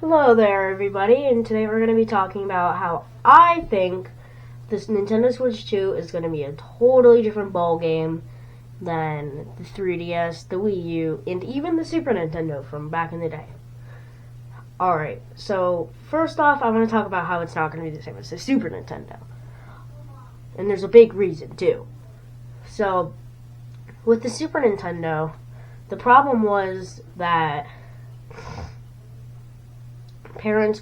Hello there, everybody, and today we're going to be talking about how I think this Nintendo Switch 2 is going to be a totally different ball game than the 3DS, the Wii U, and even the Super Nintendo from back in the day. Alright, so first off, I want to talk about how it's not going to be the same as the Super Nintendo. And there's a big reason, too. So, with the Super Nintendo, the problem was that parents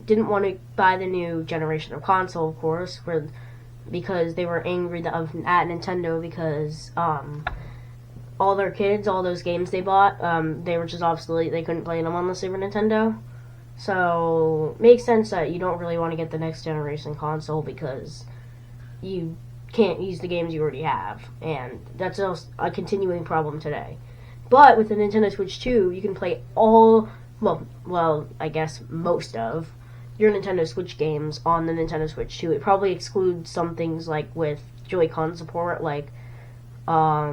didn't want to buy the new generation of console, of course, because they were angry at Nintendo because all their kids, all those games they bought, they were just obsolete. They couldn't play them on the Super Nintendo. So it makes sense that you don't really want to get the next generation console because you can't use the games you already have, and that's a continuing problem today. But with the Nintendo Switch 2, you can play I guess most of your Nintendo Switch games on the Nintendo Switch 2. It probably excludes some things like with Joy-Con support, like I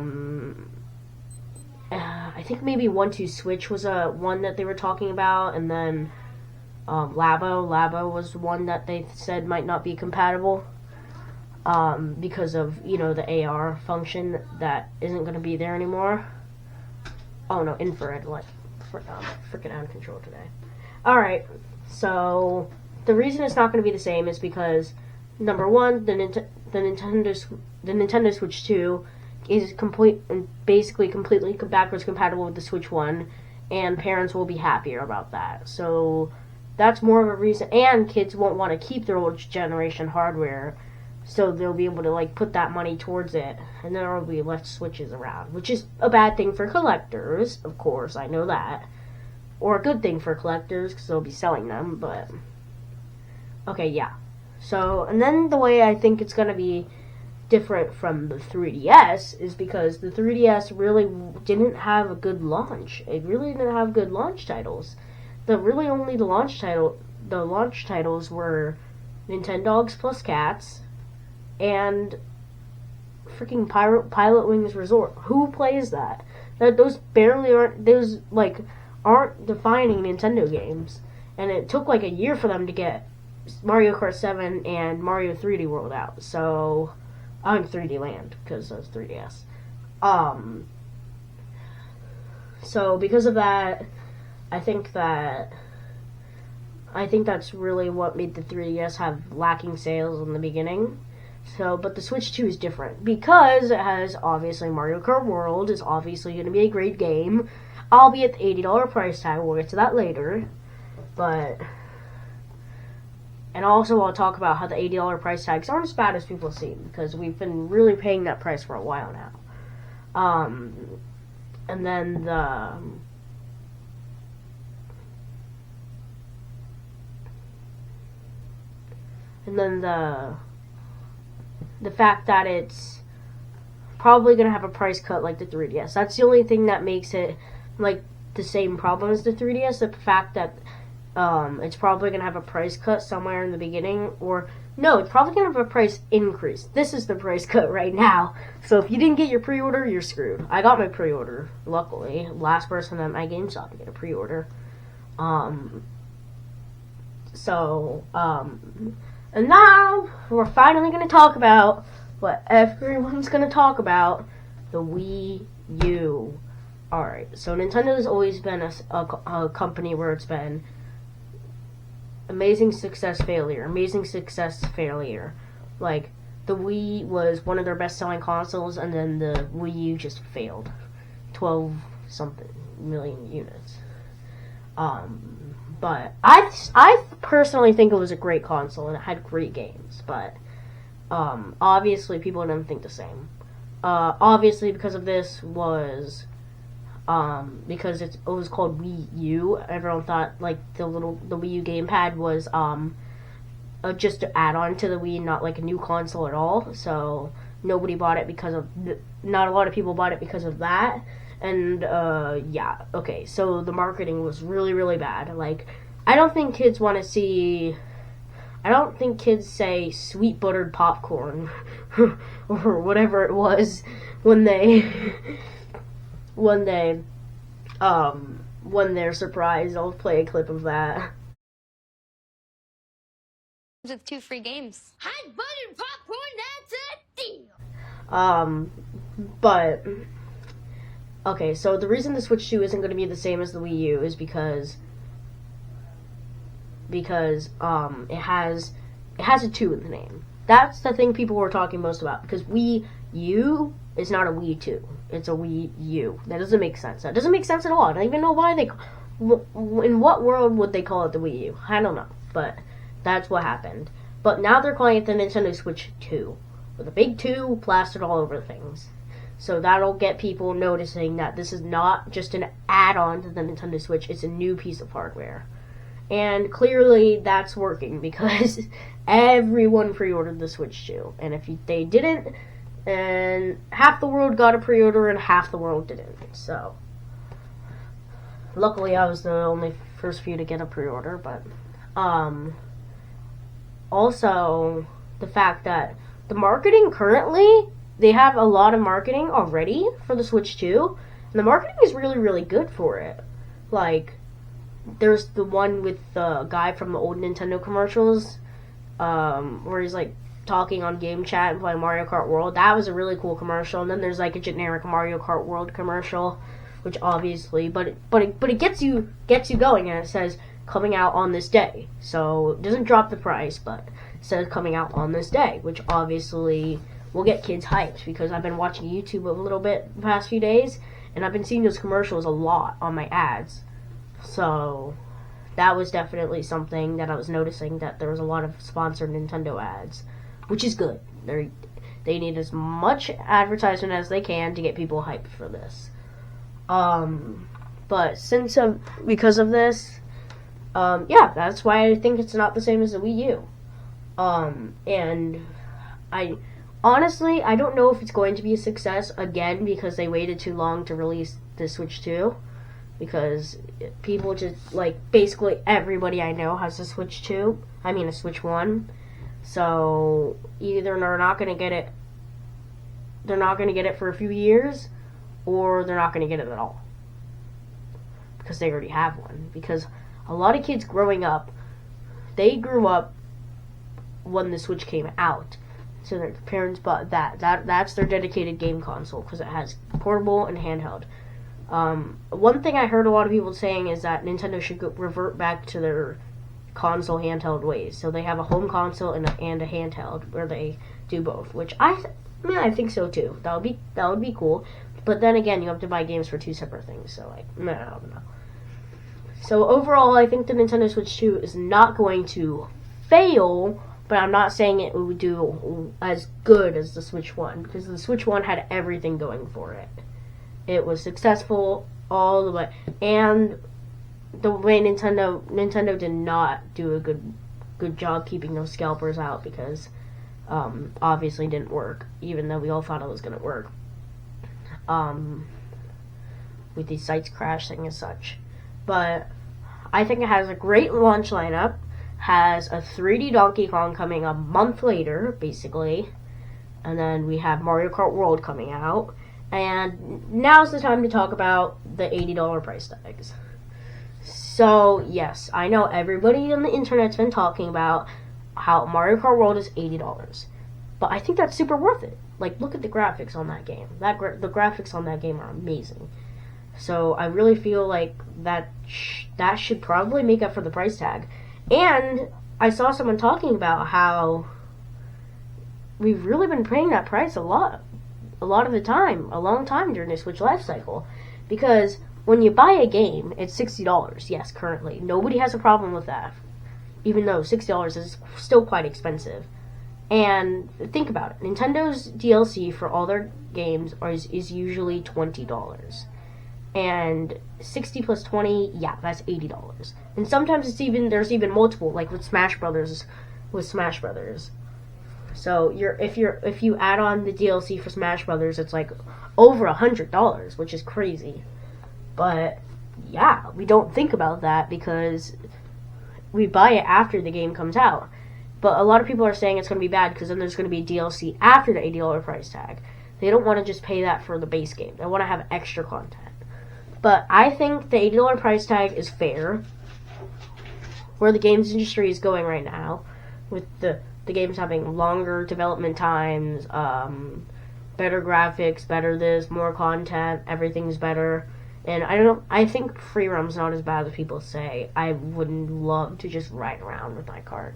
think maybe 1-2 Switch was one that they were talking about, and then Labo was one that they said might not be compatible because of the AR function that isn't going to be there anymore. Oh no, infrared light. Freaking out of control today. Alright, so the reason it's not going to be the same is because, number one, the Nintendo Switch 2 is basically completely backwards compatible with the Switch 1, and parents will be happier about that. So that's more of a reason, and kids won't want to keep their old generation hardware, so they'll be able to put that money towards it, and there will be less Switches around, which is a bad thing for collectors, of course, I know that. Or a good thing for collectors, because they'll be selling them, but... Okay, yeah. So, and then the way I think it's going to be different from the 3DS is because the 3DS really didn't have a good launch. It really didn't have good launch titles. The launch titles were Nintendogs Plus Cats, and freaking Pilot Wings Resort. Who plays that? Those aren't defining Nintendo games. And it took a year for them to get Mario Kart 7 and Mario 3D World out. So, 3D Land, because that's 3DS. So because of that, I think that's really what made the 3DS have lacking sales in the beginning. So, but the Switch 2 is different because it has, obviously, Mario Kart World is obviously going to be a great game, albeit the $80 price tag. We'll get to that later. And also I'll talk about how the $80 price tags aren't as bad as people seem, because we've been really paying that price for a while now. And then the fact that it's probably going to have a price cut like the 3DS. That's the only thing that makes it the same problem as the 3DS. The fact that it's probably going to have a price cut somewhere in the beginning. Or, no, it's probably going to have a price increase. This is the price cut right now. So if you didn't get your pre-order, you're screwed. I got my pre-order, luckily. Last person at my GameStop to get a pre-order. And now, we're finally going to talk about what everyone's going to talk about, the Wii U. Alright, so Nintendo's always been a company where it's been amazing success, failure. Like, the Wii was one of their best-selling consoles, and then the Wii U just failed. 12-something million units. But I personally think it was a great console, and it had great games, but obviously people didn't think the same. Obviously because of this was because it was called Wii U. Everyone thought the Wii U gamepad was just to add on to the Wii, not a new console at all. So nobody bought it because of not a lot of people bought it because of that. And, yeah, okay, so the marketing was really, really bad. I don't think kids say sweet buttered popcorn, or whatever it was, when they when they're surprised, I'll play a clip of that. With 2 free games. Hot buttered popcorn, that's a deal. But okay, so the reason the Switch 2 isn't going to be the same as the Wii U is because it has a 2 in the name. That's the thing people were talking most about, because Wii U is not a Wii 2. It's a Wii U. That doesn't make sense. That doesn't make sense at all. I don't even know why in what world would they call it the Wii U? I don't know, but that's what happened. But now they're calling it the Nintendo Switch 2, with a big 2 plastered all over things. So that'll get people noticing that this is not just an add-on to the Nintendo Switch, it's a new piece of hardware. And clearly that's working, because everyone pre-ordered the Switch 2. And if they didn't, then half the world got a pre-order and half the world didn't. So luckily I was the only first few to get a pre-order, but also the fact that the marketing currently, they have a lot of marketing already for the Switch 2, and the marketing is really, really good for it. Like, there's the one with the guy from the old Nintendo commercials, where he's like talking on game chat and playing Mario Kart World. That was a really cool commercial. And then there's like a generic Mario Kart World commercial, which obviously, but it gets you going, and it says coming out on this day. So it doesn't drop the price, but it says coming out on this day, which obviously will get kids hyped, because I've been watching YouTube a little bit the past few days, and I've been seeing those commercials a lot on my ads. So that was definitely something that I was noticing, that there was a lot of sponsored Nintendo ads, which is good. They need as much advertisement as they can to get people hyped for this. But because of this, yeah, that's why I think it's not the same as the Wii U. And honestly, I don't know if it's going to be a success again, because they waited too long to release the Switch 2. Because people just, like, basically everybody I know has a Switch 2. I mean, a Switch 1. So either they're not going to get it for a few years, or they're not going to get it at all, because they already have one. Because a lot of kids growing up, they grew up when the Switch came out, so their parents bought that's their dedicated game console, because it has portable and handheld. One thing I heard a lot of people saying is that Nintendo should revert back to their console handheld ways. So they have a home console and a handheld, where they do both, which I think so too. That would be cool. But then again, you have to buy games for two separate things, so like, I don't know. So overall, I think the Nintendo Switch 2 is not going to fail, but I'm not saying it would do as good as the Switch 1, because the Switch 1 had everything going for it. It was successful all the way, and the way Nintendo did not do a good job keeping those scalpers out, because obviously didn't work, even though we all thought it was going to work. With these sites crashing and such. But I think it has a great launch lineup, has a 3D Donkey Kong coming a month later, basically, and then we have Mario Kart World coming out, and now's the time to talk about the $80 price tags. So, yes, I know everybody on the internet's been talking about how Mario Kart World is $80, but I think that's super worth it. Like, look at the graphics on that game. The graphics on that game are amazing. So I really feel like that should probably make up for the price tag. And I saw someone talking about how we've really been paying that price a lot of the time, a long time during the Switch life cycle. Because when you buy a game, it's $60, yes, currently. Nobody has a problem with that, even though $60 is still quite expensive. And think about it. Nintendo DLC for all their games is usually $20. And 60 plus 20, yeah, that's $80. And sometimes there's even multiple, like with Smash Brothers. So if you add on the DLC for Smash Brothers, it's like over $100, which is crazy. But yeah, we don't think about that because we buy it after the game comes out. But a lot of people are saying it's going to be bad because then there's going to be DLC after the $80 price tag. They don't want to just pay that for the base game. They want to have extra content. But I think the $80 price tag is fair. Where the games industry is going right now, with the games having longer development times, better graphics, better this, more content, everything's better. And I think free roam's not as bad as people say. I wouldn't love to just ride around with my cart.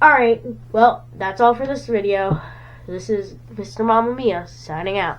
Alright, well, that's all for this video. This is Mr. Mamma Mia signing out.